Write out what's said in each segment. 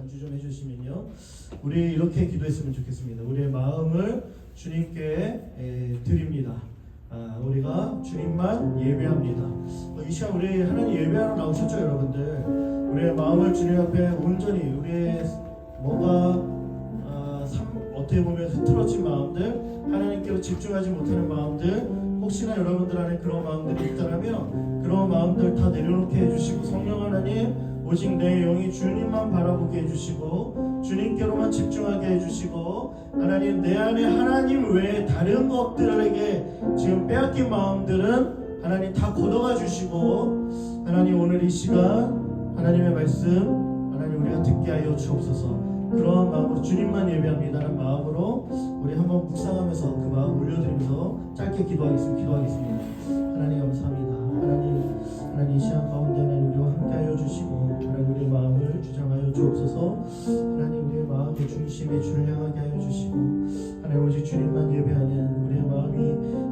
안주 좀 해주시면요. 우리 이렇게 기도했으면 좋겠습니다. 우리의 마음을 주님께 드립니다. 우리가 주님만 예배합니다. 이 시간 우리 하나님 예배하러 나오셨죠, 여러분들? 우리의 마음을 주님 앞에 온전히 우리의 뭔가 어떻게 보면 흐트러진 마음들, 하나님께로 집중하지 못하는 마음들, 혹시나 여러분들 안에 그런 마음들이 있다면 그런 마음들 다 내려놓게 해주시고, 성령 하나님 오직 내 영이 주님만 바라보게 해주시고 주님께로만 집중하게 해주시고, 하나님 내 안에 하나님 외에 다른 것들에게 지금 빼앗긴 마음들은 하나님 다 걷어가 주시고, 하나님 오늘 이 시간 하나님의 말씀 하나님 우리가 듣게 하여 주옵소서. 그러한 마음으로 주님만 예배합니다라는 마음으로 우리 한번 묵상하면서 그 마음 올려드리면서 짧게 기도하겠습니다. 하나님 감사합니다. 하나님 이 시간 가운데 하나님 우리와 함께하여 주시고, 하나님 우리의 마음을 주장하여 주옵소서. 하나님 우리의 마음의 중심에 주를 향하게 하여 주시고, 하나님 오직 주님만 예배하는 우리의 마음이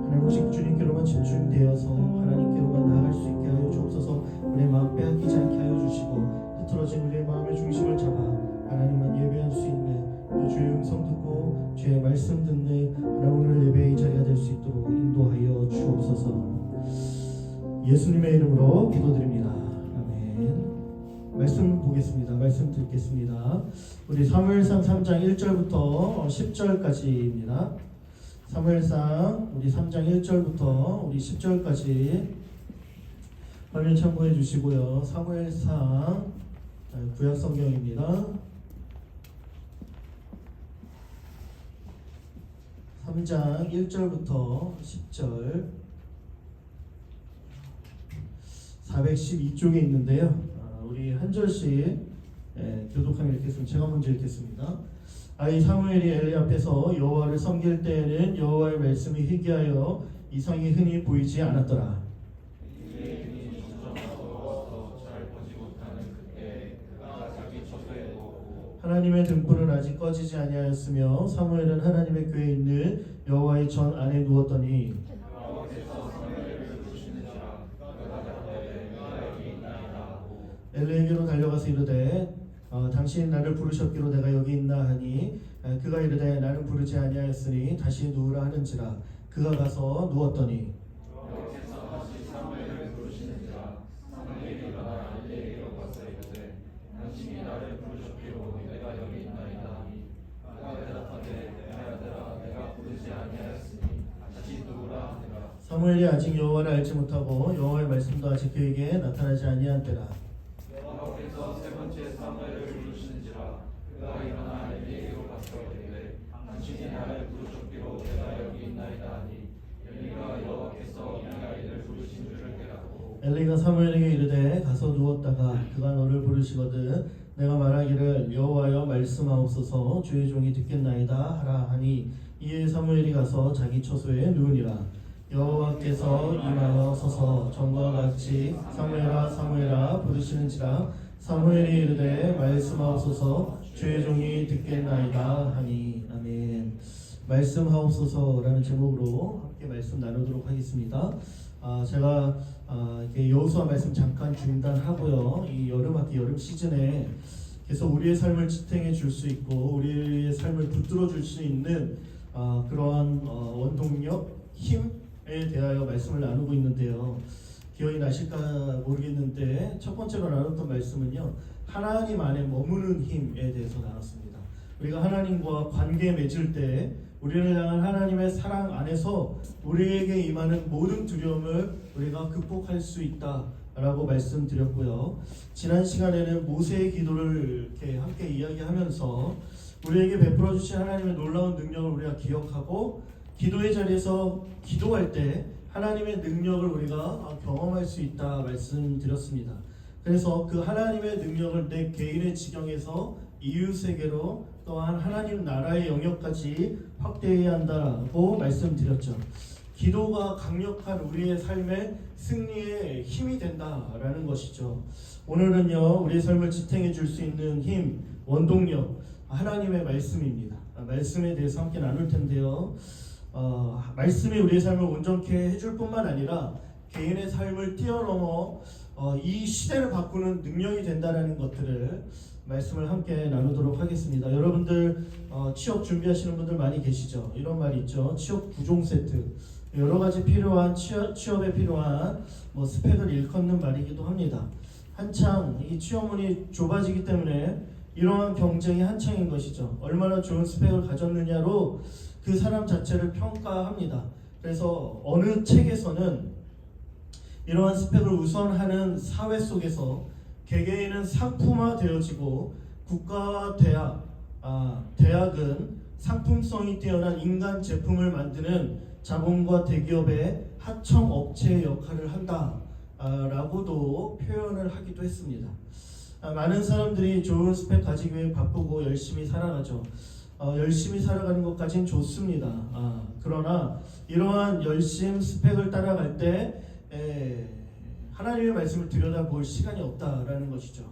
하나님 오직 주님께로만 집중되어서 하나님께로만 나아갈 수 있게 하여 주옵소서. 우리의 마음 빼앗기지 않게 하여 주시고, 흐트러진 우리의 마음의 중심을 잡아 하나님만 예배할 수 있는, 또 주의 음성 듣고 주의 말씀 듣는 하나님 오늘 예배의 자리가 될 수 있도록 인도하여 주옵소서. 예수님의 이름으로 기도드립니다. 아멘. 말씀 보겠습니다. 말씀 듣겠습니다. 우리 사무엘상 3장 1절부터 10절까지입니다. 사무엘상 우리 3장 1절부터 우리 10절까지 화면 참고해 주시고요. 사무엘상 구약 성경입니다. 3장 1절부터 10절 412쪽에 있는데요. 우리 한 절씩 교독하며 읽겠습니다. 제가 먼저 읽겠습니다. 아이 사무엘이 엘리 앞에서 여호와를 섬길 때에는 여호와의 말씀이 희귀하여 이상이 흔히 보이지 않았더라. 하나님의 등불은 아직 꺼지지 아니하였으며 사무엘은 하나님의 궤에 있는 여호와의 전 안에 누웠더니 엘리에게로 달려가서 이르되 당신이 나를 부르셨기로 내가 여기 있나 하니 그가 이르되 나는 부르지 아니하였으니 다시 누우라 하는지라. 그가 가서 누웠더니 사무엘이 아직 여호와를 알지 못하고 여호와의 말씀도 아직 그에게 나타나지 아니한 때라. 여호와께서 세 번째 사무엘을 부르시는지라. 그가 일어나 엘리에게로 가서 이르되 당신이 나를 부르셨기로 내가 여기 있나이다 하니 엘리가 여호와께서 이 아이를 부르신 줄을 깨닫고 엘리가 사무엘에게 이르되 가서 누웠다가 그가 너를 부르시거든 내가 말하기를 여호와여 말씀하옵소서 주의 종이 듣겠나이다 하라 하니 이에 사무엘이 가서 자기 처소에 누우니라. 여호와께서 임하여 서서 전과 같이 사무엘아 사무엘아 부르시는지라. 사무엘이 이르되 말씀하옵소서 주의 종이 듣겠나이다 하니. 아멘. 말씀하옵소서라는 제목으로 함께 말씀 나누도록 하겠습니다. 제가 여호수아 말씀 잠깐 중단하고요. 이 여름학기 여름 시즌에 계속 우리의 삶을 지탱해 줄 수 있고 우리의 삶을 붙들어 줄 수 있는 그러한 원동력, 힘에 대하여 말씀을 나누고 있는데요. 기억이 나실까 모르겠는데 첫 번째로 나눴던 말씀은요, 하나님 안에 머무는 힘에 대해서 나눴습니다. 우리가 하나님과 관계 맺을 때 우리를 향한 하나님의 사랑 안에서 우리에게 임하는 모든 두려움을 우리가 극복할 수 있다라고 말씀드렸고요. 지난 시간에는 모세의 기도를 이렇게 함께 이야기하면서 우리에게 베풀어 주신 하나님의 놀라운 능력을 우리가 기억하고 기도의 자리에서 기도할 때 하나님의 능력을 우리가 경험할 수 있다 말씀드렸습니다. 그래서 그 하나님의 능력을 내 개인의 지경에서 이웃에게로 또한 하나님 나라의 영역까지 확대해야 한다고 말씀드렸죠. 기도가 강력한 우리의 삶의 승리의 힘이 된다라는 것이죠. 오늘은요, 우리의 삶을 지탱해 줄 수 있는 힘, 원동력, 하나님의 말씀입니다. 말씀에 대해서 함께 나눌 텐데요. 말씀이 우리의 삶을 온전케 해줄 뿐만 아니라 개인의 삶을 뛰어넘어 이 시대를 바꾸는 능력이 된다는 것들을 말씀을 함께 나누도록 하겠습니다. 여러분들 취업 준비하시는 분들 많이 계시죠? 이런 말이 있죠. 취업 9종 세트. 여러 가지 필요한 취업에 필요한 스펙을 일컫는 말이기도 합니다. 한창 이 취업문이 좁아지기 때문에 이러한 경쟁이 한창인 것이죠. 얼마나 좋은 스펙을 가졌느냐로 그 사람 자체를 평가합니다. 그래서 어느 책에서는 이러한 스펙을 우선하는 사회 속에서 개개인은 상품화되어지고 국가와 대학은 상품성이 뛰어난 인간 제품을 만드는 자본과 대기업의 하청 업체의 역할을 한다라고도 표현을 하기도 했습니다. 많은 사람들이 좋은 스펙 가지기 위해 바쁘고 열심히 살아가죠. 열심히 살아가는 것까지는 좋습니다. 그러나 이러한 열심 스펙을 따라갈 때 하나님의 말씀을 들여다볼 시간이 없다라는 것이죠.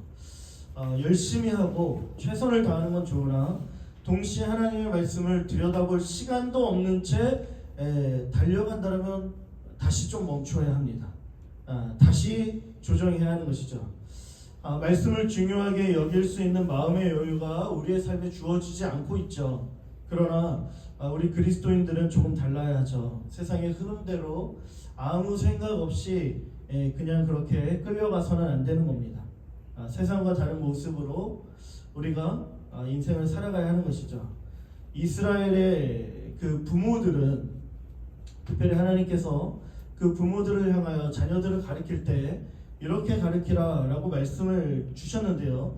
열심히 하고 최선을 다하는 건 좋으나 동시에 하나님의 말씀을 들여다볼 시간도 없는 채 달려간다면 다시 좀 멈춰야 합니다. 다시 조정해야 하는 것이죠. 말씀을 중요하게 여길 수 있는 마음의 여유가 우리의 삶에 주어지지 않고 있죠. 그러나 우리 그리스도인들은 조금 달라야죠. 세상의 흐름대로 아무 생각 없이 그냥 그렇게 끌려가서는 안 되는 겁니다. 세상과 다른 모습으로 우리가 인생을 살아가야 하는 것이죠. 이스라엘의 그 부모들은 특별히 하나님께서 그 부모들을 향하여 자녀들을 가르칠 때 이렇게 가르치라 라고 말씀을 주셨는데요.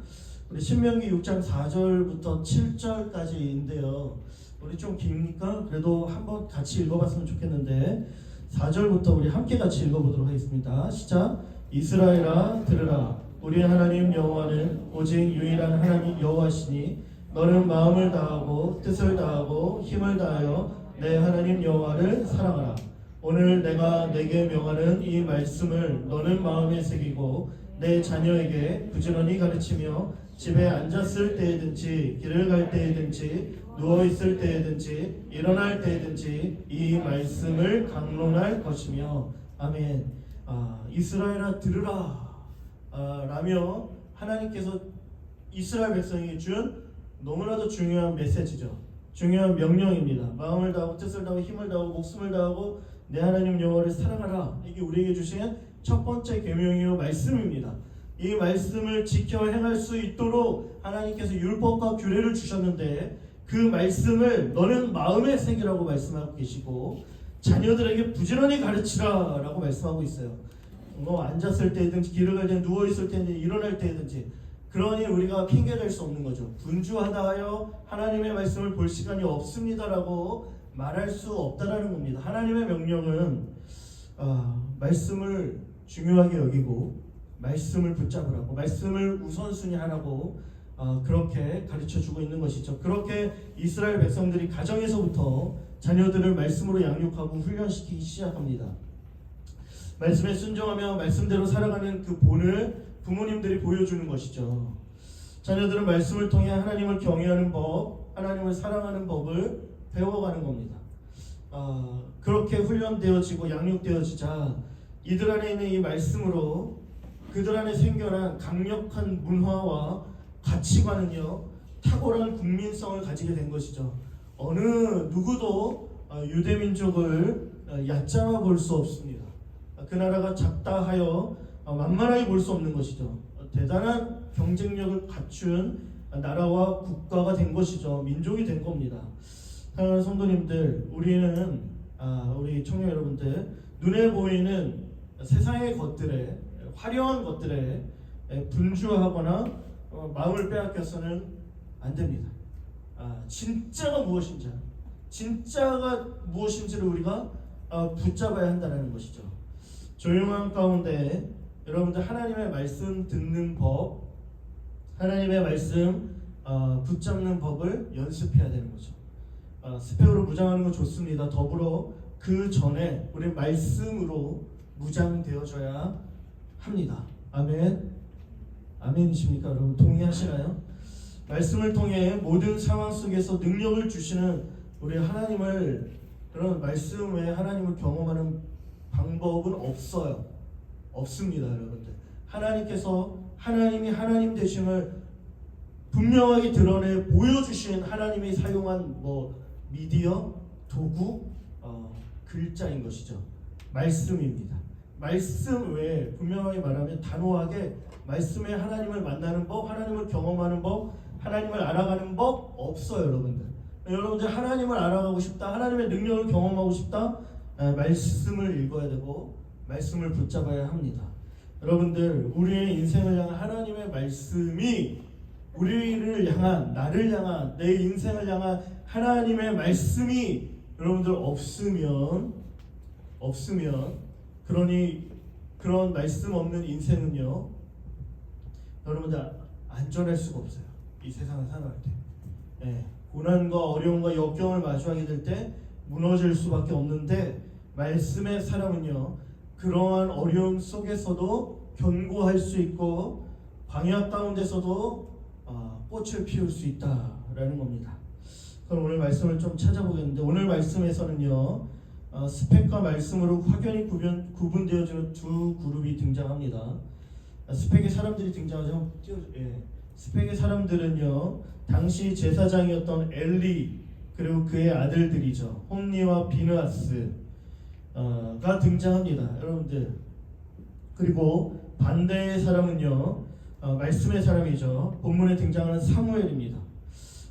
우리 신명기 6장 4절부터 7절까지인데요. 우리 좀 깁니까? 그래도 한번 같이 읽어봤으면 좋겠는데 4절부터 우리 함께 같이 읽어보도록 하겠습니다. 시작. 이스라엘아 들으라. 우리 하나님 여호와는 오직 유일한 하나님 여호와시니 너는 마음을 다하고 뜻을 다하고 힘을 다하여 내 하나님 여호와를 사랑하라. 오늘 내가 내게 명하는 이 말씀을 너는 마음에 새기고 내 자녀에게 부지런히 가르치며 집에 앉았을 때든지 길을 갈 때든지 누워 있을 때든지 일어날 때든지 이 말씀을 강론할 것이며 아멘. 이스라엘아 들으라 라며 하나님께서 이스라엘 백성에게 준 너무나도 중요한 메시지죠. 중요한 명령입니다. 마음을 다하고 뜻을 다하고 힘을 다하고 목숨을 다하고 내 하나님 여호와를 사랑하라. 이게 우리에게 주신 첫 번째 계명이요 말씀입니다. 이 말씀을 지켜 행할 수 있도록 하나님께서 율법과 규례를 주셨는데 그 말씀을 너는 마음에 새기라고 말씀하고 계시고 자녀들에게 부지런히 가르치라 라고 말씀하고 있어요. 앉았을 때든지 길을 갈 때 누워있을 때든지 일어날 때든지 그러니 우리가 핑계댈 수 없는 거죠. 분주하다 하여 하나님의 말씀을 볼 시간이 없습니다라고 말할 수 없다라는 겁니다. 하나님의 명령은 말씀을 중요하게 여기고 말씀을 붙잡으라고 말씀을 우선순위 하라고 그렇게 가르쳐주고 있는 것이죠. 그렇게 이스라엘 백성들이 가정에서부터 자녀들을 말씀으로 양육하고 훈련시키기 시작합니다. 말씀에 순종하며 말씀대로 살아가는 그 본을 부모님들이 보여주는 것이죠. 자녀들은 말씀을 통해 하나님을 경외하는 법, 하나님을 사랑하는 법을 배워가는 겁니다. 그렇게 훈련되어지고 양육되어지자 이들 안에 있는 이 말씀으로 그들 안에 생겨난 강력한 문화와 가치관은요 탁월한 국민성을 가지게 된 것이죠. 어느 누구도 유대민족을 얕잡아 볼 수 없습니다. 그 나라가 작다 하여 만만하게 볼 수 없는 것이죠. 대단한 경쟁력을 갖춘 나라와 국가가 된 것이죠. 민족이 된 겁니다. 사랑하는 성도님들, 우리는 우리 청년 여러분들 눈에 보이는 세상의 것들에 화려한 것들에 분주하거나 마음을 빼앗겨서는 안 됩니다. 진짜가 무엇인지를 우리가 붙잡아야 한다는 것이죠. 조용한 가운데 여러분들 하나님의 말씀 듣는 법, 하나님의 말씀 붙잡는 법을 연습해야 되는 거죠. 스펙으로 무장하는 건 좋습니다. 더불어 그 전에 우리 말씀으로 무장되어져야 합니다. 아멘. 아멘이십니까? 여러분 동의하시나요? 말씀을 통해 모든 상황 속에서 능력을 주시는 우리 하나님을 그런 말씀 외에 하나님을 경험하는 방법은 없어요. 없습니다, 여러분들. 하나님께서 하나님이 하나님 되심을 분명하게 드러내 보여주신 하나님이 사용한 미디어, 도구, 글자인 것이죠. 말씀입니다. 말씀 외에 분명하게 말하면 단호하게 말씀에 하나님을 만나는 법, 하나님을 경험하는 법, 하나님을 알아가는 법 없어요, 여러분들. 여러분들 하나님을 알아가고 싶다, 하나님의 능력을 경험하고 싶다, 말씀을 읽어야 되고 말씀을 붙잡아야 합니다. 여러분들, 우리의 인생을 향한 하나님의 말씀이 우리를 향한, 나를 향한, 내 인생을 향한 하나님의 말씀이 여러분들 없으면 그러니 그런 말씀 없는 인생은요, 여러분들 안전할 수가 없어요. 이 세상을 살아갈 때, 고난과 어려움과 역경을 마주하게 될 때 무너질 수밖에 없는데, 말씀의 사람은요, 그러한 어려움 속에서도 견고할 수 있고 광야 가운데서도 꽃을 피울 수 있다라는 겁니다. 그럼 오늘 말씀을 좀 찾아보겠는데, 오늘 말씀에서는요, 스펙과 말씀으로 확연히 구분되어지는 두 그룹이 등장합니다. 스펙의 사람들이 등장하죠. 스펙의 사람들은요, 당시 제사장이었던 엘리 그리고 그의 아들들이죠. 홈니와 비느하스가 등장합니다, 여러분들. 그리고 반대의 사람은요, 말씀의 사람이죠. 본문에 등장하는 사무엘입니다.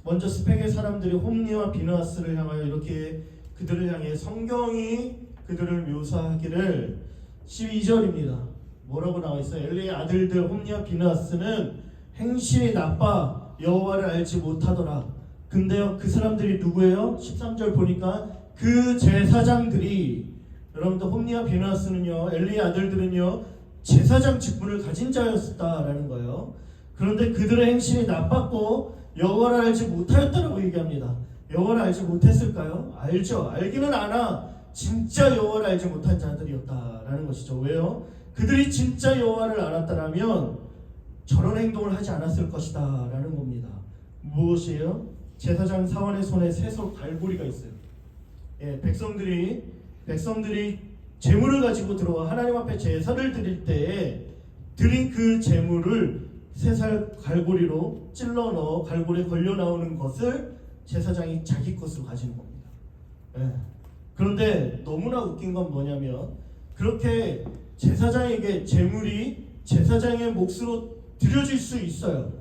먼저 스펙의 사람들이 홈니와 비느하스를 향하여 이렇게 그들을 향해 성경이 그들을 묘사하기를 12절입니다. 뭐라고 나와 있어요? 엘리의 아들들 홈니와 비느하스는 행실이 나빠 여호와를 알지 못하더라. 근데요, 그 사람들이 누구예요? 13절 보니까 그 제사장들이, 여러분들 홈니와 비느하스는요, 엘리의 아들들은요, 제사장 직분을 가진 자였다라는 거예요. 그런데 그들의 행실이 나빴고 여호와를 알지 못하였다라고 얘기합니다. 여호와를 알지 못했을까요? 알죠. 알기는 아나 진짜 여호와를 알지 못한 자들이었다라는 것이죠. 왜요? 그들이 진짜 여호와를 알았다라면 저런 행동을 하지 않았을 것이다 라는 겁니다. 무엇이에요? 제사장 사원의 손에 쇠솔 갈고리가 있어요. 백성들이 제물을 가지고 들어와 하나님 앞에 제사를 드릴 때에 드린 그 제물을 쇠살 갈고리로 찔러 넣어 갈고리에 걸려 나오는 것을 제사장이 자기 것으로 가지는 겁니다. 그런데 너무나 웃긴 건 뭐냐면, 그렇게 제사장에게 제물이 제사장의 몫으로 드려질 수 있어요.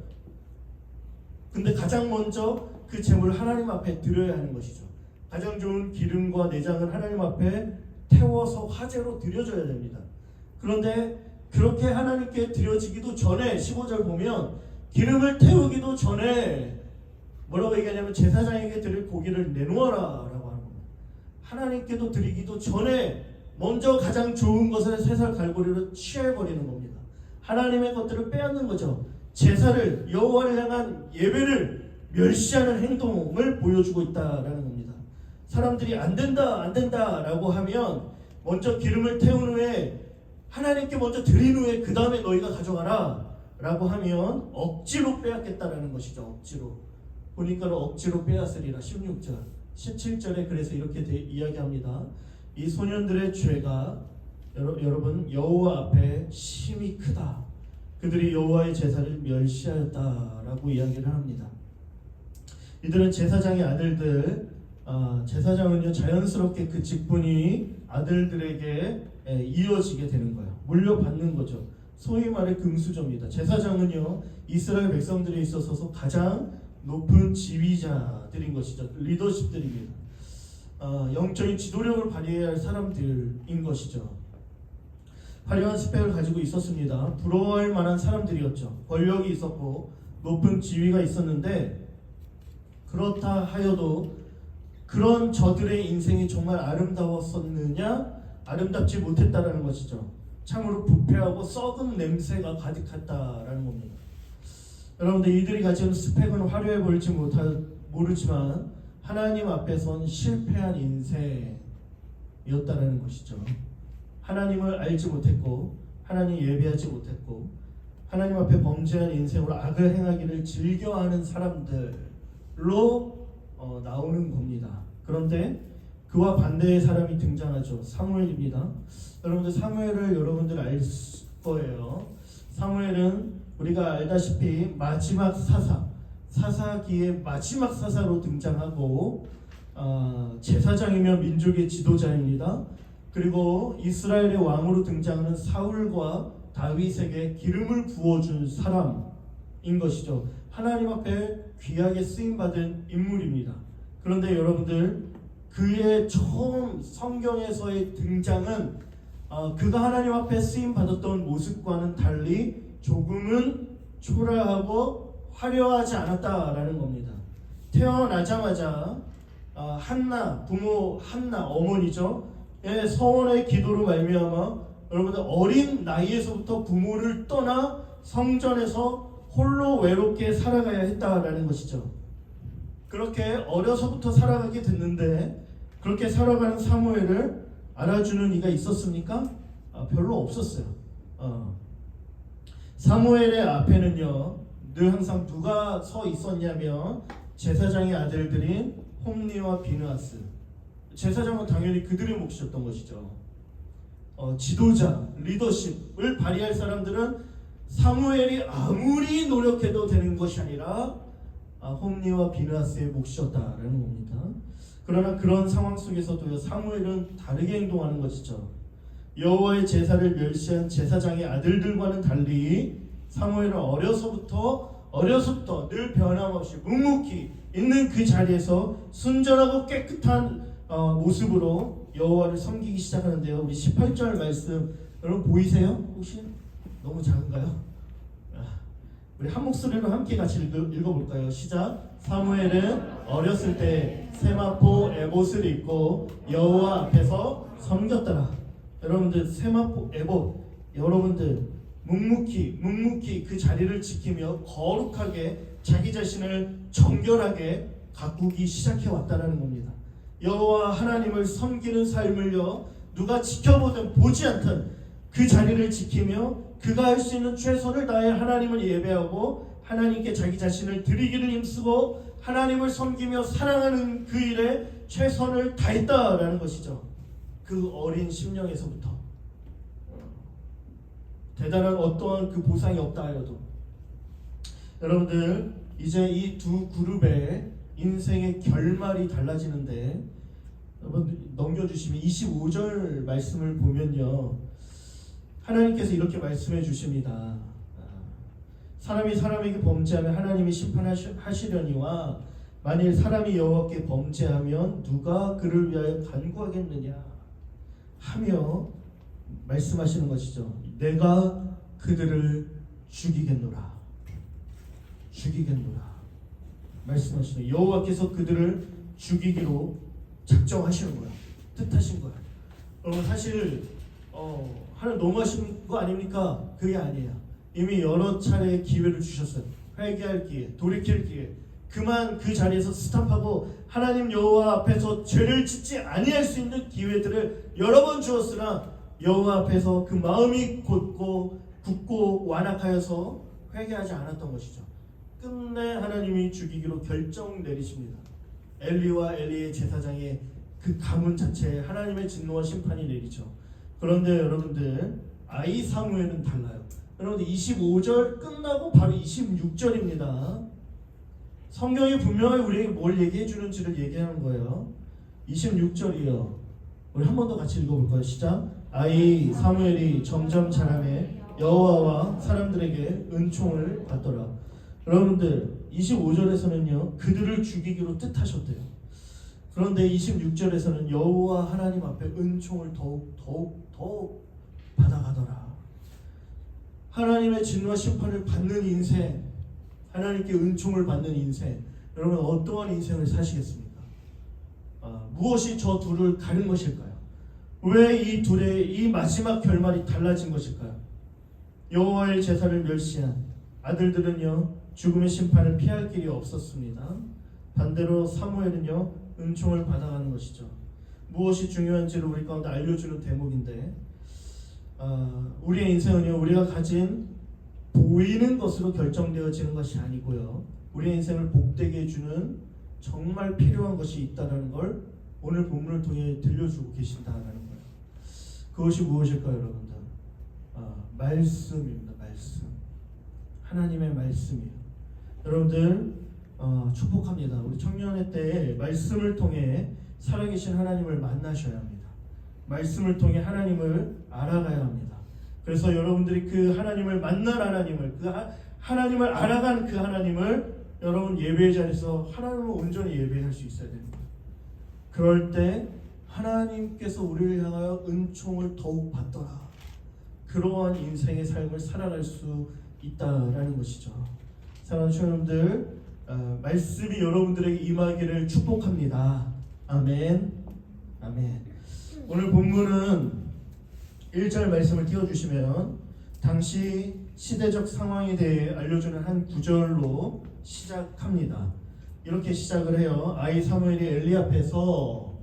근데 가장 먼저 그 제물을 하나님 앞에 드려야 하는 것이죠. 가장 좋은 기름과 내장을 하나님 앞에 태워서 화제로 드려줘야 됩니다. 그런데 그렇게 하나님께 드려지기도 전에 15절 보면 기름을 태우기도 전에 뭐라고 얘기하냐면 제사장에게 드릴 고기를 내놓아라 라고 하는 겁니다. 하나님께도 드리기도 전에 먼저 가장 좋은 것을 쇠살 갈고리로 취해버리는 겁니다. 하나님의 것들을 빼앗는 거죠. 제사를, 여호와를 향한 예배를 멸시하는 행동을 보여주고 있다라는 겁니다. 사람들이 안 된다 라고 하면 먼저 기름을 태운 후에 하나님께 먼저 드린 후에 그 다음에 너희가 가져가라 라고 하면 억지로 빼앗겠다라는 것이죠. 억지로. 보니까 억지로 빼앗으리라. 16절 17절에 그래서 이렇게 이야기합니다. 이 소년들의 죄가 여러분 여호와 앞에 심히 크다. 그들이 여호와의 제사를 멸시하였다라고 이야기를 합니다. 이들은 제사장의 아들들, 제사장은요 자연스럽게 그 직분이 아들들에게 이어지게 되는 거예요. 물려받는 거죠. 소위 말해 금수저입니다. 제사장은요 이스라엘 백성들에 있어서 가장 높은 지휘자들인 것이죠. 리더십들입니다. 영적인 지도력을 발휘해야 할 사람들인 것이죠. 화려한 스펙을 가지고 있었습니다. 부러워할 만한 사람들이었죠. 권력이 있었고 높은 지위가 있었는데, 그렇다 하여도 그런 저들의 인생이 정말 아름다웠었느냐? 아름답지 못했다라는 것이죠. 참으로 부패하고 썩은 냄새가 가득했다라는 겁니다. 여러분들, 이들이 가진 스펙은 화려해 보일지 모르지만 하나님 앞에선 실패한 인생이었다라는 것이죠. 하나님을 알지 못했고 하나님 예배하지 못했고 하나님 앞에 범죄한 인생으로 악을 행하기를 즐겨하는 사람들로 나오는 겁니다. 그런데 그와 반대의 사람이 등장하죠. 사무엘입니다. 여러분들, 사무엘을 여러분들 알 거예요. 사무엘은 우리가 알다시피 마지막 사사기의 마지막 사사로 등장하고 제사장이며 민족의 지도자입니다. 그리고 이스라엘의 왕으로 등장하는 사울과 다윗에게 기름을 부어준 사람인 것이죠. 하나님 앞에 귀하게 쓰임받은 인물입니다. 그런데 여러분들, 그의 처음 성경에서의 등장은 그가 하나님 앞에 쓰임받았던 모습과는 달리 조금은 초라하고 화려하지 않았다라는 겁니다. 태어나자마자 한나, 부모 한나, 어머니죠. 서원의 기도로 말미암아 여러분들 어린 나이에서부터 부모를 떠나 성전에서 홀로 외롭게 살아가야 했다라는 것이죠. 그렇게 어려서부터 살아가게 됐는데, 그렇게 살아가는 사무엘을 알아주는 이가 있었습니까? 별로 없었어요. 사무엘의 앞에는요, 늘 항상 누가 서 있었냐면 제사장의 아들들인 홈리와 비느하스. 제사장은 당연히 그들의 몫이었던 것이죠. 지도자, 리더십을 발휘할 사람들은 사무엘이 아무리 노력해도 되는 것이 아니라 홈리와 비느하스의 몫이었다라는 겁니다. 그러나 그런 상황 속에서도 사무엘은 다르게 행동하는 것이죠. 여호와의 제사를 멸시한 제사장의 아들들과는 달리 사무엘은 어려서부터 늘 변함없이 묵묵히 있는 그 자리에서 순전하고 깨끗한 모습으로 여호와를 섬기기 시작하는데요. 우리 18절 말씀 여러분 보이세요? 혹시? 너무 작은가요? 우리 한 목소리로 함께 같이 읽어볼까요? 시작. 사무엘은 어렸을 때 세마포 에봇을 입고 여호와 앞에서 섬겼더라. 여러분들, 세마포 에봇, 여러분들 묵묵히 그 자리를 지키며 거룩하게 자기 자신을 정결하게 가꾸기 시작해 왔다는 겁니다. 여호와 하나님을 섬기는 삶을요, 누가 지켜보든 보지 않든 그 자리를 지키며 그가 할 수 있는 최선을 다해 하나님을 예배하고 하나님께 자기 자신을 드리기를 힘쓰고 하나님을 섬기며 사랑하는 그 일에 최선을 다했다라는 것이죠. 그 어린 심령에서부터 대단한 어떠한 그 보상이 없다 하여도, 여러분들 이제 이 두 그룹의 인생의 결말이 달라지는데, 여러분 넘겨주시면 25절 말씀을 보면요, 하나님께서 이렇게 말씀해 주십니다. 사람이 사람에게 범죄하면 하나님이 심판하시려니와 만일 사람이 여호와께 범죄하면 누가 그를 위하여 간구하겠느냐 하며 말씀하시는 것이죠. 내가 그들을 죽이겠노라 말씀하시는, 여호와께서 그들을 죽이기로 작정하시는 거야. 뜻하신 거야. 여러분, 사실 하나님 너무하신 거 아닙니까? 그게 아니에요. 이미 여러 차례 기회를 주셨어요. 회개할 기회, 돌이킬 기회. 그만 그 자리에서 스탑하고 하나님 여호와 앞에서 죄를 짓지 아니할 수 있는 기회들을 여러 번 주었으나 여호와 앞에서 그 마음이 굳고 완악하여서 회개하지 않았던 것이죠. 끝내 하나님이 죽이기로 결정 내리십니다. 엘리와 엘리의 제사장의 그 가문 자체에 하나님의 진노와 심판이 내리죠. 그런데 여러분들, 아이 사무엘은 달라요. 여러분들 25절 끝나고 바로 26절입니다. 성경이 분명히 우리에게 뭘 얘기해 주는지를 얘기하는 거예요. 26절이요. 우리 한 번 더 같이 읽어볼까요? 시작. 아이 사무엘이 점점 자라매 여호와와 사람들에게 은총을 받더라. 여러분들 25절에서는요, 그들을 죽이기로 뜻하셨대요. 그런데 26절에서는 여호와 하나님 앞에 은총을 더욱 받아가더라. 하나님의 진노와 심판을 받는 인생, 하나님께 은총을 받는 인생, 여러분 어떠한 인생을 사시겠습니까? 무엇이 저 둘을 가른 것일까요? 왜 이 둘의 이 마지막 결말이 달라진 것일까요? 여호와의 제사를 멸시한 아들들은요, 죽음의 심판을 피할 길이 없었습니다. 반대로 사무엘은요, 은총을 받아가는 것이죠. 무엇이 중요한지를 우리 가운데 알려주는 대목인데, 우리의 인생은요, 우리가 가진 보이는 것으로 결정되어지는 것이 아니고요, 우리의 인생을 복되게 해주는 정말 필요한 것이 있다는 걸 오늘 본문을 통해 들려주고 계신다는 거예요. 그것이 무엇일까요, 여러분들? 말씀입니다. 말씀. 말씀, 하나님의 말씀이에요. 여러분들 축복합니다. 우리 청년회 때 말씀을 통해 살아계신 하나님을 만나셔야 합니다. 말씀을 통해 하나님을 알아가야 합니다. 그래서 여러분들이 그 하나님을 만난 하나님을, 하나님을 알아간 그 하나님을 여러분 예배의 자리에서 하나님을 온전히 예배할 수 있어야 됩니다. 그럴 때 하나님께서 우리를 향하여 은총을 더욱 받더라. 그러한 인생의 삶을 살아갈 수 있다라는 것이죠. 사랑하는 여러분들, 말씀이 여러분들에게 임하기를 축복합니다. 아멘. 아멘. 오늘 본문은 1절 말씀을 띄워주시면 당시 시대적 상황에 대해 알려주는 한 구절로 시작합니다. 이렇게 시작을 해요. 아이 사무엘이 엘리 앞에서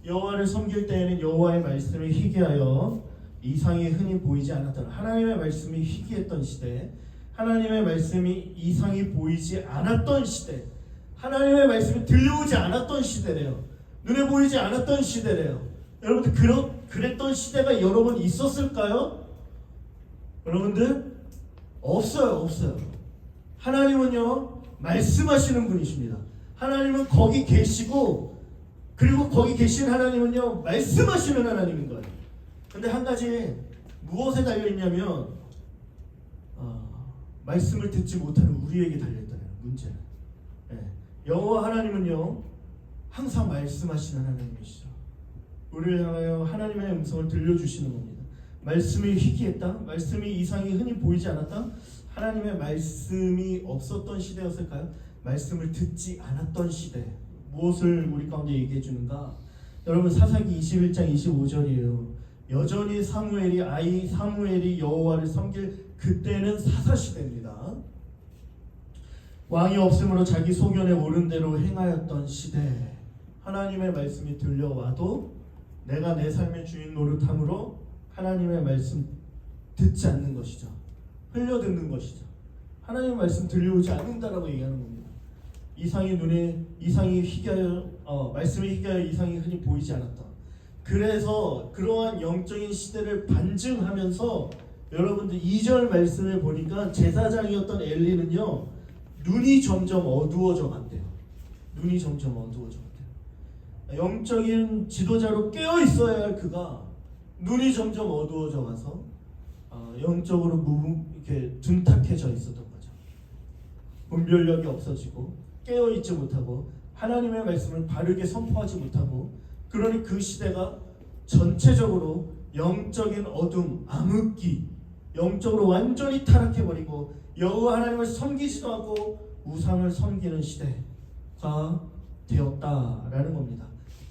여호와를 섬길 때에는 여호와의 말씀이 희귀하여 이상이 흔히 보이지 않았던, 하나님의 말씀이 희귀했던 시대, 하나님의 말씀이 이상이 보이지 않았던 시대, 하나님의 말씀이 들려오지 않았던 시대래요. 눈에 보이지 않았던 시대래요. 여러분들 그랬던 시대가 여러 번 있었을까요? 여러분들 없어요. 하나님은요 말씀하시는 분이십니다. 하나님은 거기 계시고, 그리고 거기 계신 하나님은요 말씀하시는 하나님인 거예요. 근데 한 가지 무엇에 달려있냐면 말씀을 듣지 못하는 우리에게 달려있다는 문제는. 여호와 하나님은요 항상 말씀하시는 하나님이시죠. 우리를 향하여 하나님의 음성을 들려주시는 겁니다. 말씀이 희귀했다, 말씀이 이상이 흔히 보이지 않았다, 하나님의 말씀이 없었던 시대였을까요? 말씀을 듣지 않았던 시대. 무엇을 우리 가운데 얘기해 주는가? 여러분 사사기 21장 25절이에요. 여전히 아이 사무엘이 여호와를 섬길 그때는 사사시대입니다. 왕이 없으므로 자기 소견에 옳은 대로 행하였던 시대. 하나님의 말씀이 들려와도 내가 내 삶의 주인 노릇함으로 하나님의 말씀 듣지 않는 것이죠. 흘려듣는 것이죠. 하나님의 말씀 들려오지 않는다라고 얘기하는 겁니다. 이상이 희귀하여 말씀이 희귀하여 이상이 흔히 보이지 않았다. 그래서 그러한 영적인 시대를 반증하면서 여러분들 2절 말씀을 보니까 제사장이었던 엘리는요 눈이 점점 어두워져 간대요. 눈이 점점 어두워져 간대요. 영적인 지도자로 깨어 있어야 할 그가 눈이 점점 어두워져 가서 영적으로 이렇게 둔탁해져 있었던 거죠. 분별력이 없어지고 깨어 있지 못하고 하나님의 말씀을 바르게 선포하지 못하고, 그러니 그 시대가 전체적으로 영적인 어둠, 암흑기, 영적으로 완전히 타락해버리고 여호와 하나님을 섬기지도 않고 우상을 섬기는 시대가 되었다라는 겁니다.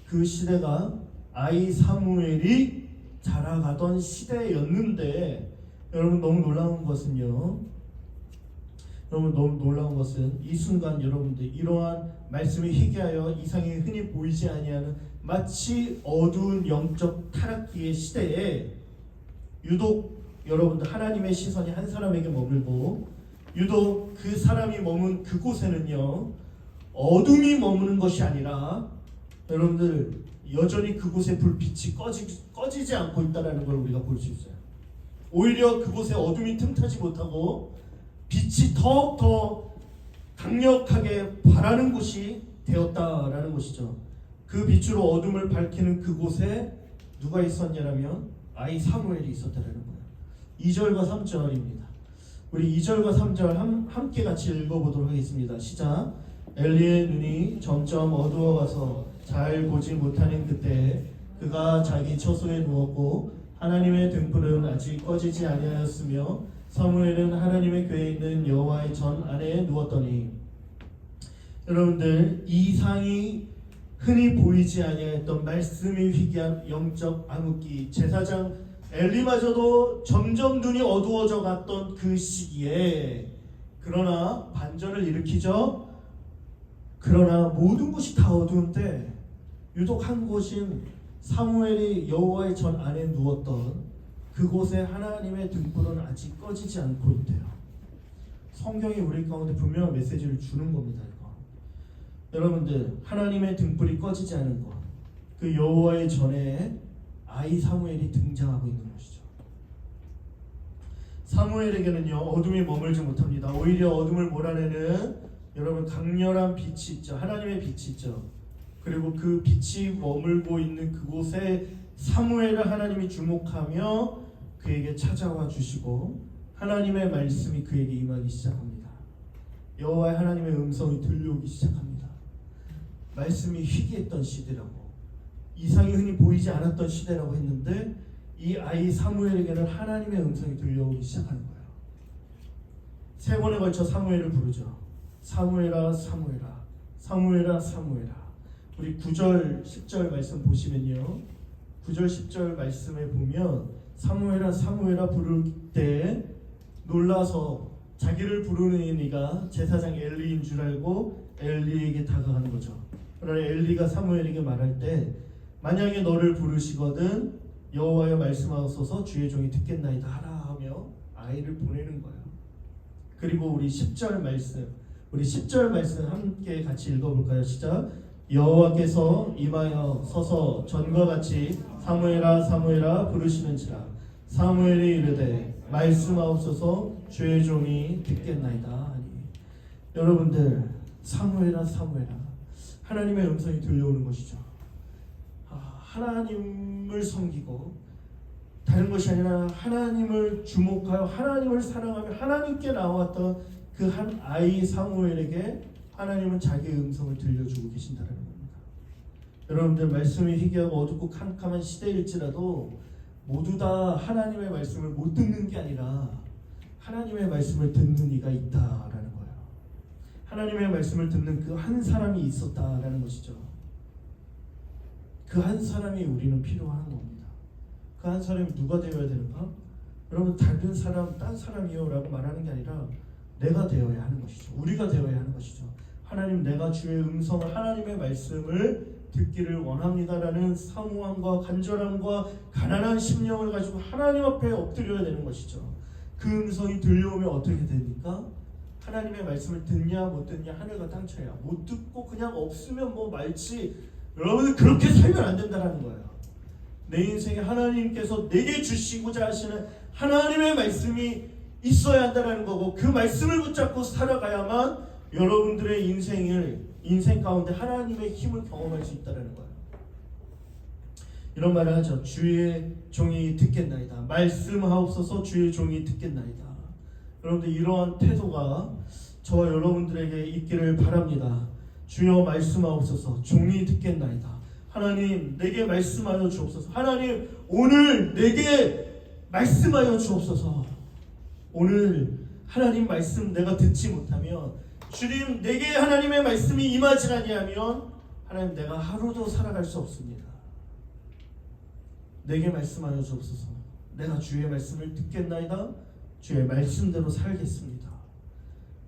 그 시대가 아이 사무엘이 자라가던 시대였는데, 여러분 너무 놀라운 것은 이 순간 여러분들 이러한 말씀이 희귀하여 이상이 흔히 보이지 아니하는 마치 어두운 영적 타락기의 시대에 유독 여러분들 하나님의 시선이 한 사람에게 머물고, 유독 그 사람이 머문 그곳에는요 어둠이 머무는 것이 아니라 여러분들 여전히 그곳에 불빛이 꺼지지 않고 있다는 걸 우리가 볼 수 있어요. 오히려 그곳에 어둠이 틈타지 못하고 빛이 더욱더 강력하게 바라는 곳이 되었다라는 것이죠. 그 빛으로 어둠을 밝히는 그곳에 누가 있었냐면 아이 사무엘이 있었다라는 거예요. 2절과 3절입니다. 우리 2절과 3절 함께 같이 읽어보도록 하겠습니다. 시작. 엘리의 눈이 점점 어두워가서 잘 보지 못하는 그때 그가 자기 처소에 누웠고 하나님의 등불은 아직 꺼지지 아니하였으며 사무엘은 하나님의 궤에 있는 여호와의 전 안에 누웠더니, 여러분들 이상이 흔히 보이지 아니하였던 말씀이 희귀한 영적 암흑기, 제사장 엘리마저도 점점 눈이 어두워져 갔던 그 시기에, 그러나 반전을 일으키죠. 그러나 모든 곳이 다 어두운데 유독 한 곳인 사무엘이 여호와의 전 안에 누웠던 그곳에 하나님의 등불은 아직 꺼지지 않고 있대요. 성경이 우리 가운데 분명한 메시지를 주는 겁니다. 이거. 여러분들 하나님의 등불이 꺼지지 않은 것, 그 여호와의 전에 아이 사무엘이 등장하고 있는 것이죠. 사무엘에게는요 어둠이 머물지 못합니다. 오히려 어둠을 몰아내는 여러분 강렬한 빛이 있죠. 하나님의 빛이 있죠. 그리고 그 빛이 머물고 있는 그곳에 사무엘을 하나님이 주목하며 그에게 찾아와 주시고 하나님의 말씀이 그에게 임하기 시작합니다. 여호와의 하나님의 음성이 들려오기 시작합니다. 말씀이 희귀했던 시대라고, 이상이 흔히 보이지 않았던 시대라고 했는데 이 아이 사무엘에게는 하나님의 음성이 들려오기 시작하는 거예요. 3번에 걸쳐 사무엘을 부르죠. 사무엘아 사무엘아 사무엘아 사무엘아. 우리 9절 10절 말씀 보시면요, 9절 10절 말씀에 보면 사무엘아 사무엘아 부를 때 놀라서 자기를 부르는 이가 제사장 엘리인 줄 알고 엘리에게 다가가는 거죠. 그러나 엘리가 사무엘에게 말할 때 만약에 너를 부르시거든 여호와여 말씀하소서 주의 종이 듣겠나이다 하라 하며 아이를 보내는 거예요. 그리고 우리 10절 말씀, 우리 10절 말씀 함께 같이 읽어볼까요? 시작. 여호와께서 임하여 서서 전과 같이 사무엘아 사무엘아 부르시는지라 사무엘이 이르되 말씀하옵소서 주의 종이 듣겠나이다 하니. 여러분들, 사무엘아 사무엘아, 하나님의 음성이 들려오는 것이죠. 하나님을 섬기고 다른 것이 아니라 하나님을 주목하여 하나님을 사랑하며 하나님께 나왔던 그 한 아이 사무엘에게 하나님은 자기의 음성을 들려주고 계신다는 겁니다. 여러분들, 말씀이 희귀하고 어둡고 캄캄한 시대일지라도 모두 다 하나님의 말씀을 못 듣는 게 아니라 하나님의 말씀을 듣는 이가 있다라는 거예요. 하나님의 말씀을 듣는 그 한 사람이 있었다라는 것이죠. 그 한 사람이 우리는 필요한 겁니다. 그 한 사람이 누가 되어야 되는가? 여러분, 다른 사람, 딴 사람이요 라고 말하는 게 아니라 내가 되어야 하는 것이죠. 우리가 되어야 하는 것이죠. 하나님, 내가 주의 음성을, 하나님의 말씀을 듣기를 원합니다라는 사모함과 간절함과 가난한 심령을 가지고 하나님 앞에 엎드려야 되는 것이죠. 그 음성이 들려오면 어떻게 됩니까? 하나님의 말씀을 듣냐 못 듣냐 하늘과 땅 차이야. 못 듣고 그냥 없으면 뭐 말지. 여러분, 그렇게 살면 안 된다는 거예요. 내 인생에 하나님께서 내게 주시고자 하시는 하나님의 말씀이 있어야 한다는 거고, 그 말씀을 붙잡고 살아가야만 여러분들의 인생 가운데 하나님의 힘을 경험할 수 있다는 거예요. 이런 말을 하죠. 주의 종이 듣겠나이다. 말씀하옵소서 주의 종이 듣겠나이다. 여러분들, 이러한 태도가 저와 여러분들에게 있기를 바랍니다. 주여 말씀하옵소서 종이 듣겠나이다. 하나님, 내게 말씀하여 주옵소서. 하나님, 오늘 내게 말씀하여 주옵소서. 오늘 하나님 말씀 내가 듣지 못하면, 주님 내게 하나님의 말씀이 임하지 아니하면 하나님, 내가 하루도 살아갈 수 없습니다. 내게 말씀하여 주옵소서. 내가 주의 말씀을 듣겠나이다. 주의 말씀대로 살겠습니다.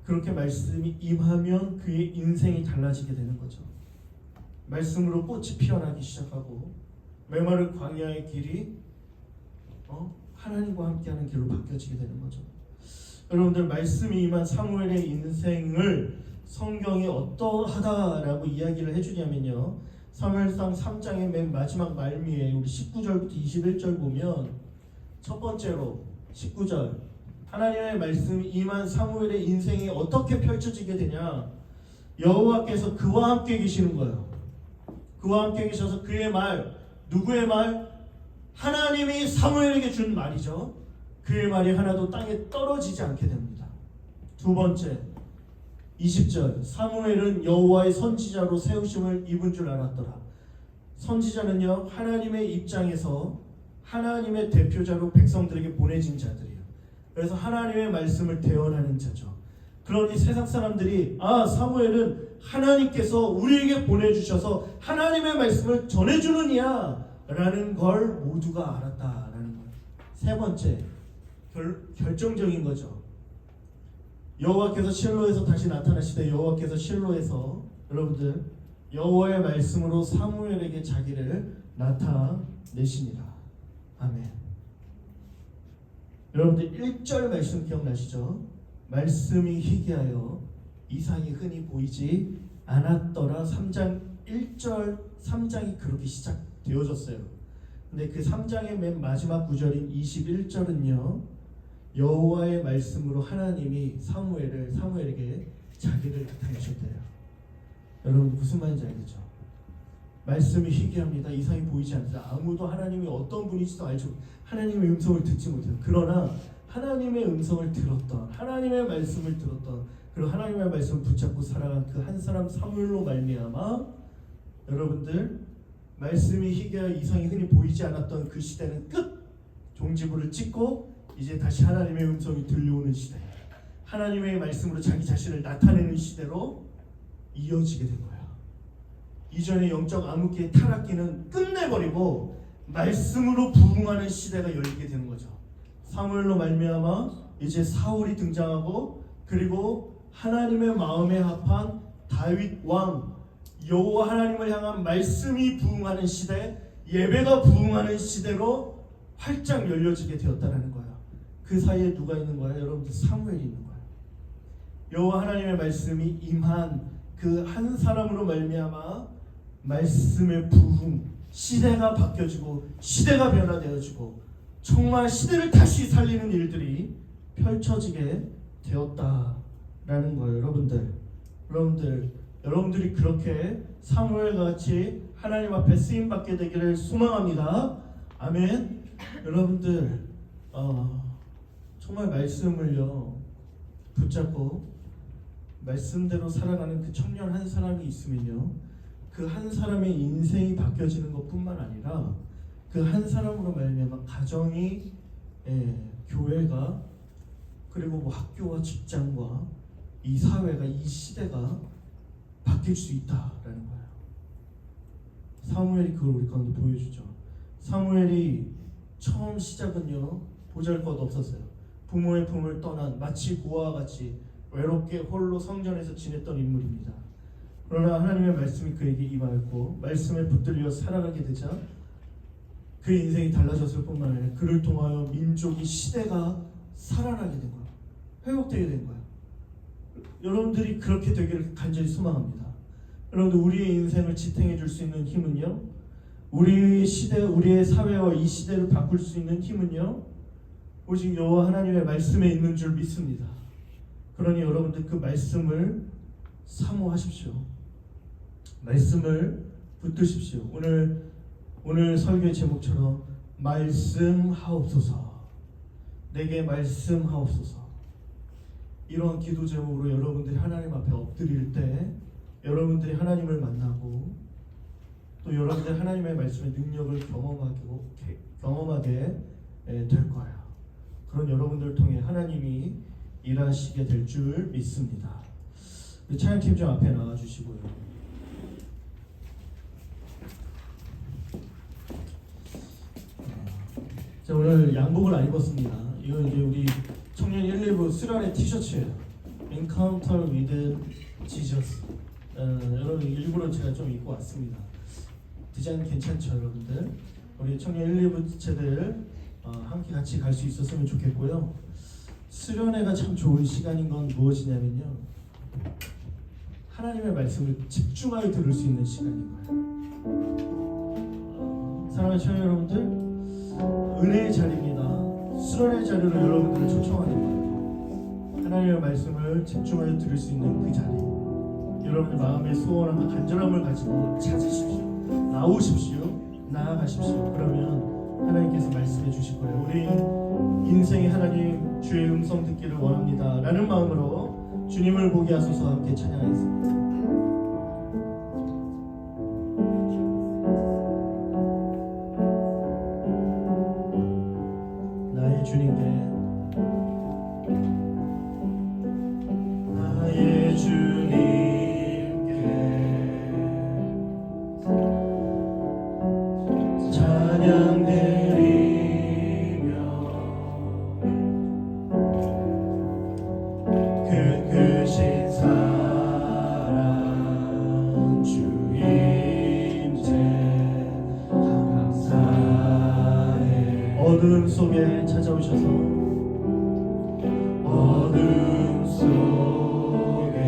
그렇게 말씀이 임하면 그의 인생이 달라지게 되는 거죠. 말씀으로 꽃이 피어나기 시작하고 메마른 광야의 길이 하나님과 함께하는 길로 바뀌어지게 되는 거죠. 여러분들, 말씀이 임한 사무엘의 인생을 성경이 어떠하다라고 이야기를 해주냐면요, 사무엘상 3장의 맨 마지막 말미에 우리 19절부터 21절 보면, 첫 번째로 19절, 하나님의 말씀이 임한 사무엘의 인생이 어떻게 펼쳐지게 되냐, 여호와께서 그와 함께 계시는 거예요. 그와 함께 계셔서 그의 말, 누구의 말? 하나님이 사무엘에게 준 말이죠. 그의 말이 하나도 땅에 떨어지지 않게 됩니다. 두 번째, 20절, 사무엘은 여호와의 선지자로 세우심을 입은 줄 알았더라. 선지자는요, 하나님의 입장에서 하나님의 대표자로 백성들에게 보내진 자들이에요. 그래서 하나님의 말씀을 대언하는 자죠. 그러니 세상 사람들이, 사무엘은 하나님께서 우리에게 보내주셔서 하나님의 말씀을 전해주는 이야 라는 걸 모두가 알았다라는 거예요. 세 번째, 결정적인 거죠. 여호와께서 실로에서 다시 나타나시되, 여호와께서 실로에서 여러분들 여호와의 말씀으로 사무엘에게 자기를 나타내십니다. 아멘. 여러분들 1절 말씀 기억나시죠? 말씀이 희귀하여 이상이 흔히 보이지 않았더라. 3장 1절 3장이 그렇게 시작되어졌어요. 근데 그 3장의 맨 마지막 구절인 21절은요, 여호와의 말씀으로 하나님이 사무엘에게 자기를 나타내셨대요. 여러분 무슨 말인지 알겠죠? 말씀이 희귀합니다. 이상이 보이지 않습니다. 아무도 하나님이 어떤 분이지도 알죠. 하나님의 음성을 듣지 못해요. 그러나 하나님의 음성을 들었던, 하나님의 말씀을 들었던, 그리고 하나님의 말씀을 붙잡고 살아간 그 한 사람 사무엘로 말미암아 여러분들 말씀이 희귀하여 이상이 흔히 보이지 않았던 그 시대는 끝! 종지부를 찍고 이제 다시 하나님의 음성이 들려오는 시대, 하나님의 말씀으로 자기 자신을 나타내는 시대로 이어지게 된 거예요. 이전의 영적 암흑기의 타락기는 끝내버리고 말씀으로 부흥하는 시대가 열리게 되는 거죠. 사무엘로 말미암아 이제 사울이 등장하고, 그리고 하나님의 마음에 합한 다윗 왕, 여호와 하나님을 향한 말씀이 부흥하는 시대, 예배가 부흥하는 시대로 활짝 열려지게 되었다는 거예요. 그 사이에 누가 있는 거예요? 여러분들 사무엘이 있는 거예요. 여호와 하나님의 말씀이 임한 그 한 사람으로 말미암아 말씀의 부흥, 시대가 바뀌어지고 시대가 변화되어지고 정말 시대를 다시 살리는 일들이 펼쳐지게 되었다라는 거예요. 여러분들이 그렇게 사무엘과 같이 하나님 앞에 쓰임 받게 되기를 소망합니다. 아멘. 여러분들 정말 말씀을요 붙잡고 말씀대로 살아가는 그 청년 한 사람이 있으면요, 그 한 사람의 인생이 바뀌어지는 것뿐만 아니라 그 한 사람으로 말미암아 가정이, 교회가, 그리고 뭐 학교와 직장과 이 사회가, 이 시대가 바뀔 수 있다라는 거예요. 사무엘이 그걸 우리 가운데 보여주죠. 사무엘이 처음 시작은요 보잘것없었어요. 부모의 품을 떠난 마치 고아와 같이 외롭게 홀로 성전에서 지냈던 인물입니다. 그러나 하나님의 말씀이 그에게 임하였고 말씀에 붙들려 살아가게 되자 그 인생이 달라졌을 뿐만 아니라 그를 통하여 민족이, 시대가 살아나게 된 거예요. 회복되게 된 거예요. 여러분들이 그렇게 되기를 간절히 소망합니다. 여러분들 우리의 인생을 지탱해 줄 수 있는 힘은요, 우리의 시대, 우리의 사회와 이 시대를 바꿀 수 있는 힘은요 오직 여호와 하나님의 말씀에 있는 줄 믿습니다. 그러니 여러분들 그 말씀을 사모하십시오. 말씀을 붙드십시오. 오늘 설교의 제목처럼 말씀하옵소서, 내게 말씀하옵소서. 이런 기도 제목으로 여러분들이 하나님 앞에 엎드릴 때 여러분들이 하나님을 만나고 또 여러분들이 하나님의 말씀의 능력을 경험하게 될 거예요. 그런 여러분들을 통해 하나님이 일하시게 될 줄 믿습니다. 우리 찬양팀 좀 앞에 나와주시고요. 자, 오늘 양복을 안 입었습니다. 이건 이제 우리 청년 1, 2부 수련의 티셔츠예요. Encounter with Jesus. 여러분 일부러 제가 좀 입고 왔습니다. 디자인 괜찮죠, 여러분들? 우리 청년 1, 2부 지체들 함께 같이 갈 수 있었으면 좋겠고요. 수련회가 참 좋은 시간인 건 무엇이냐면요, 하나님의 말씀을 집중하여 들을 수 있는 시간인 거예요. 사랑하는 청년 여러분들, 은혜의 자리입니다. 수련의 자리로 여러분들을 초청하는 거예요. 하나님의 말씀을 집중하여 들을 수 있는 그 자리, 여러분의 마음의 소원과 간절함을 가지고 찾으십시오. 나오십시오. 나아가십시오. 그러면 하나님께서 말씀해 주실 거예요. 우리 인생의 하나님, 주의 음성 듣기를 원합니다 라는 마음으로 주님을 보게 하소서 함께 찬양하겠습니다. 나의 주님께, 나의 주님께 찬양 크신 사랑 주임제 감사해. 어둠 속에 찾아오셔서, 어둠 속에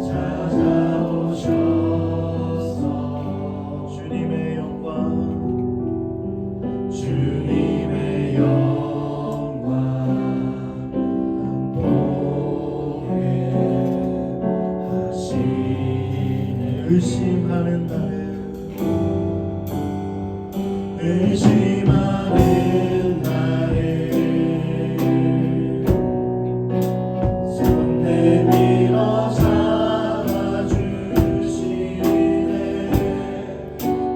찾아오셔서 주님의 영광, 주님의 의심하는 날에 의심하는 날에 손 내밀어 잡아주시네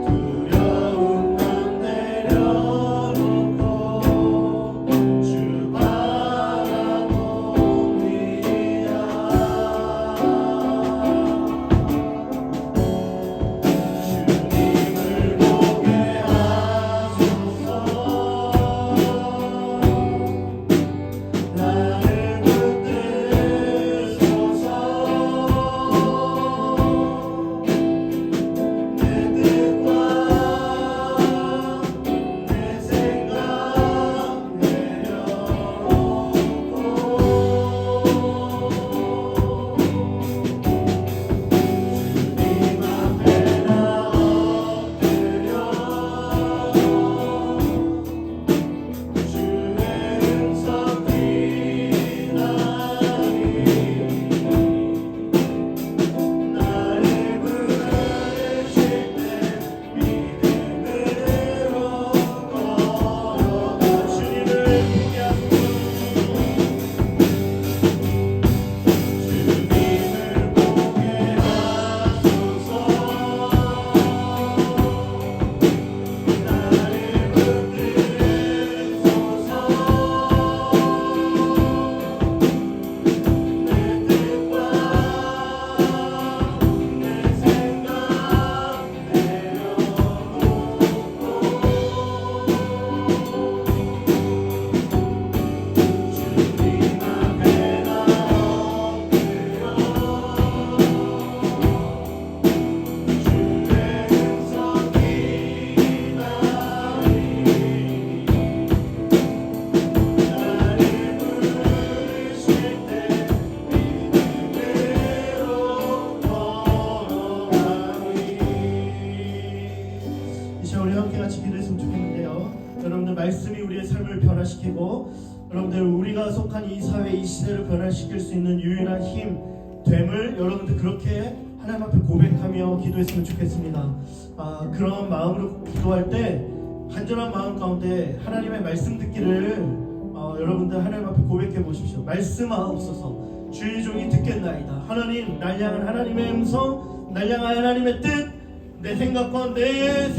두려운 맘 내려놓고 주 바라봅니다 주님을 보게 하소서 나를 붙드소서 내 뜻과 내 생각 내려놓고 주님 앞에 나 엎드려 주의 음성 귀나니 나를 부르실 때 믿음으로 걸어가 주님을 보게 하소서 주님을 보게 하소서 나를 붙드소서 내 뜻과 내 생각 내려놓고 주님 앞에 나 엎드려 주의 음성 귀나니 나를 부르실 때 믿음으로 걸어가니 이 시간 우리 함께 같이 기도했으면 좋겠는데요. 여러분들 말씀이 우리의 삶을 변화시키고 여러분들 우리가 속한 이 사회 이 시대를 변화시킬 수 있는 유일한 힘 됨을 여러분들 그렇게 하나님 앞에 고백하며 기도했으면 좋겠습니다. 그런 마음으로 기도할 때 간절한 마음 가운데 하나님의 말씀 듣기를 여러분들 하나님 앞에 고백해 보십시오. 말씀하옵소서 주의 종이 듣겠나이다. 하나님 날 향한 하나님의 음성 날 향한 하나님의 뜻 내 생각과 내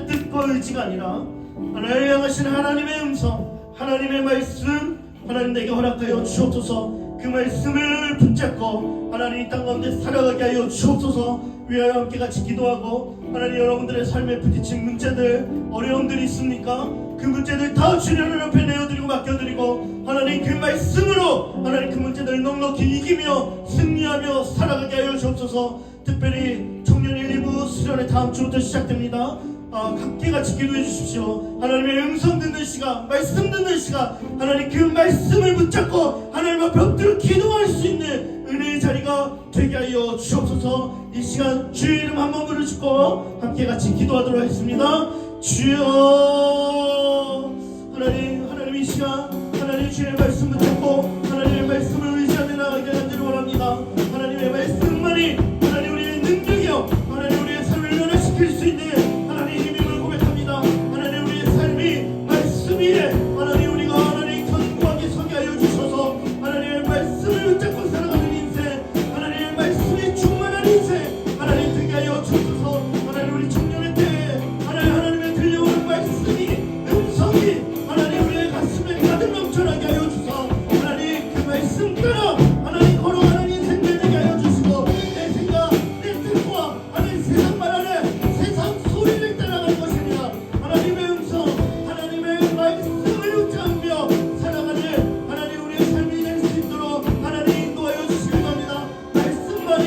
뜻과 의지가 아니라 나를 향하신 하나님의 음성 하나님의 말씀 하나님 내게 허락하여 주옵소서. 그 말씀을 붙잡고 하나님 이 땅 가운데 살아가게 하여 주옵소서. 위하여 함께 같이 기도하고 하나님 여러분들의 삶에 부딪힌 문제들 어려움들이 있습니까? 그 문제들 다 주님 앞에 내어드리고 맡겨드리고 하나님 그 말씀으로 하나님 그 문제들을 넉넉히 이기며 승리하며 살아가게 하여 주옵소서. 특별히 청년 1, 2부 수련회 다음 주부터 시작됩니다. 함께 같이 기도해 주십시오. 하나님의 음성 듣는 시간 말씀 듣는 시간 하나님 그 말씀을 붙잡고 하나님 앞에 엎드려 기도할 수 있는 은혜의 자리가 되게 하여 주옵소서. 이 시간 주의 이름 한번 부르짖고 함께 같이 기도하도록 하겠습니다. 주여 하나님 이 시간 하나님 주의 말씀 붙잡고 하나님의 말씀을 의지하며 나가게 하기를 원합니다. 하나님의 말씀만이 하나님 우리의 능력이요 하나님 우리의 삶을 변화시킬 수 있는 하나님 힘임을 고백합니다. 하나님 우리의 삶이 말씀 위에 하나님 우리가 하나님 견고하게 서게 하여 주셔서 하나님의 말씀을 붙잡고 살아가는 인생 하나님의 말씀이 충만한 인생 하나님 되게 하여 주셔서 하나님 우리 청년의 때에 하나님의 들려오는 말씀이 음성이 하나님 우리의 가슴에 가득 넘쳐나게 하여 주셔서 하나님 그 말씀 따라 하나님 걸어가는 인생들 되게 하여 주시고 내 생각 내 뜻과 하나님 세상 말 안에 세상 소리를 따라가는 것입니다. 하나님의 음성 하나님의 말씀을 붙잡으며 살아가는 하나님 우리의 삶이 될 수 있도록 하나님 인도하여 주시기 바랍니다. 말씀만이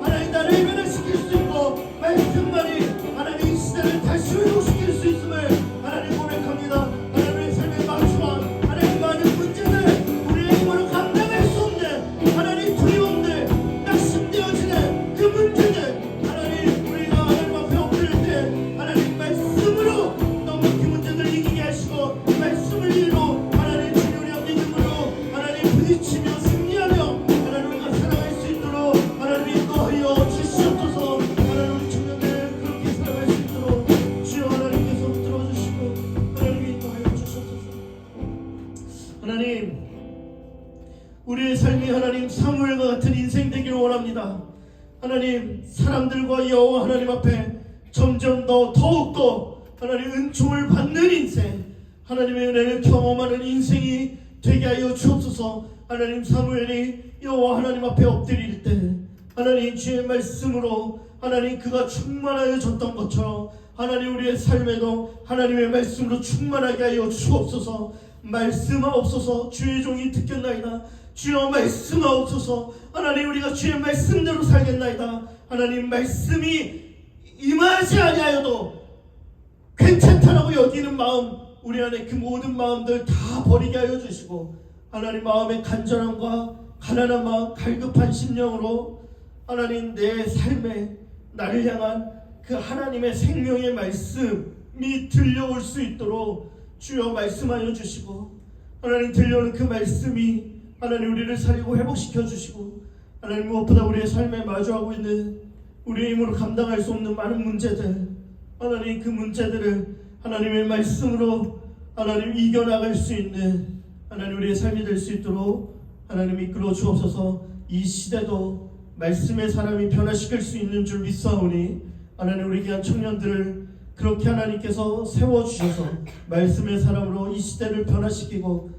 하나님 나를 변화시킬 수 있고 말씀만이 하나님 이 시대를 다시 회복시킬 수 있음을 하나님 고백합니다. 하나님의 삶의 마주한 하나님 많은 문제들 우리의 힘으로 감당할 수 없는 우리의 삶이 하나님 사무엘과 같은 인생 되기를 원합니다. 하나님 사람들과 여호와 하나님 앞에 점점 더욱더 하나님 은총을 받는 인생, 하나님의 은혜를 경험하는 인생이 되게 하여 주옵소서. 하나님 사무엘이 여호와 하나님 앞에 엎드릴 때 하나님 주의 말씀으로 하나님 그가 충만하여 졌던 것처럼 하나님 우리의 삶에도 하나님의 말씀으로 충만하게 하여 주옵소서. 말씀하옵소서. 주의 종이 듣겠나이다. 주여 말씀하옵소서. 하나님 우리가 주의 말씀대로 살겠나이다. 하나님 말씀이 임하지 아니하여도 괜찮다라고 여기는 마음, 우리 안에 그 모든 마음들 다 버리게 하여 주시고 하나님 마음의 간절함과 가난한 마음, 갈급한 심령으로 하나님 내 삶에 나를 향한 그 하나님의 생명의 말씀이 들려올 수 있도록 주여 말씀하여 주시고 하나님 들려오는 그 말씀이 하나님 우리를 살리고 회복시켜 주시고 하나님 무엇보다 우리의 삶에 마주하고 있는 우리의 힘으로 감당할 수 없는 많은 문제들, 하나님 그 문제들을 하나님의 말씀으로 하나님 이겨나갈 수 있는 하나님 우리의 삶이 될 수 있도록 하나님 이끌어 주옵소서. 이 시대도 말씀의 사람이 변화시킬 수 있는 줄 믿사오니 하나님 우리 귀한 청년들을 그렇게 하나님께서 세워주셔서 말씀의 사람으로 이 시대를 변화시키고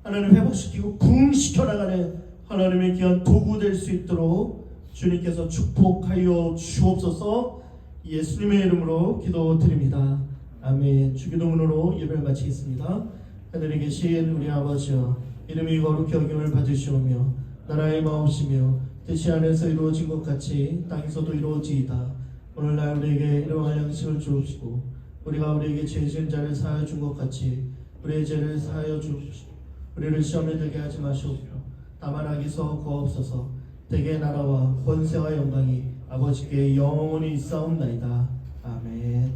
하나님 회복시키고 부흥시켜 나가는 하나님의 귀한 도구 될 수 있도록 주님께서 축복하여 주옵소서. 예수님의 이름으로 기도드립니다. 아멘. 주기도문으로 예배를 마치겠습니다. 하늘에 계신 우리 아버지여, 이름이 거룩히 여김을 받으시오며 나라의 마옵시며 뜻이 하늘에서 이루어진 것 같이 땅에서도 이루어지이다. 오늘날 우리에게 일용할 양식을 주옵시고 우리가 우리에게 죄 지은 자를 사하여 준 것 같이 우리의 죄를 사하여 주옵시고 우리를 시험에 들게 하지 마시옵소서. 다만 악에서 구하옵소서. 대개 나라와 권세와 영광이 아버지께 영원히 있사옵나이다. 아멘.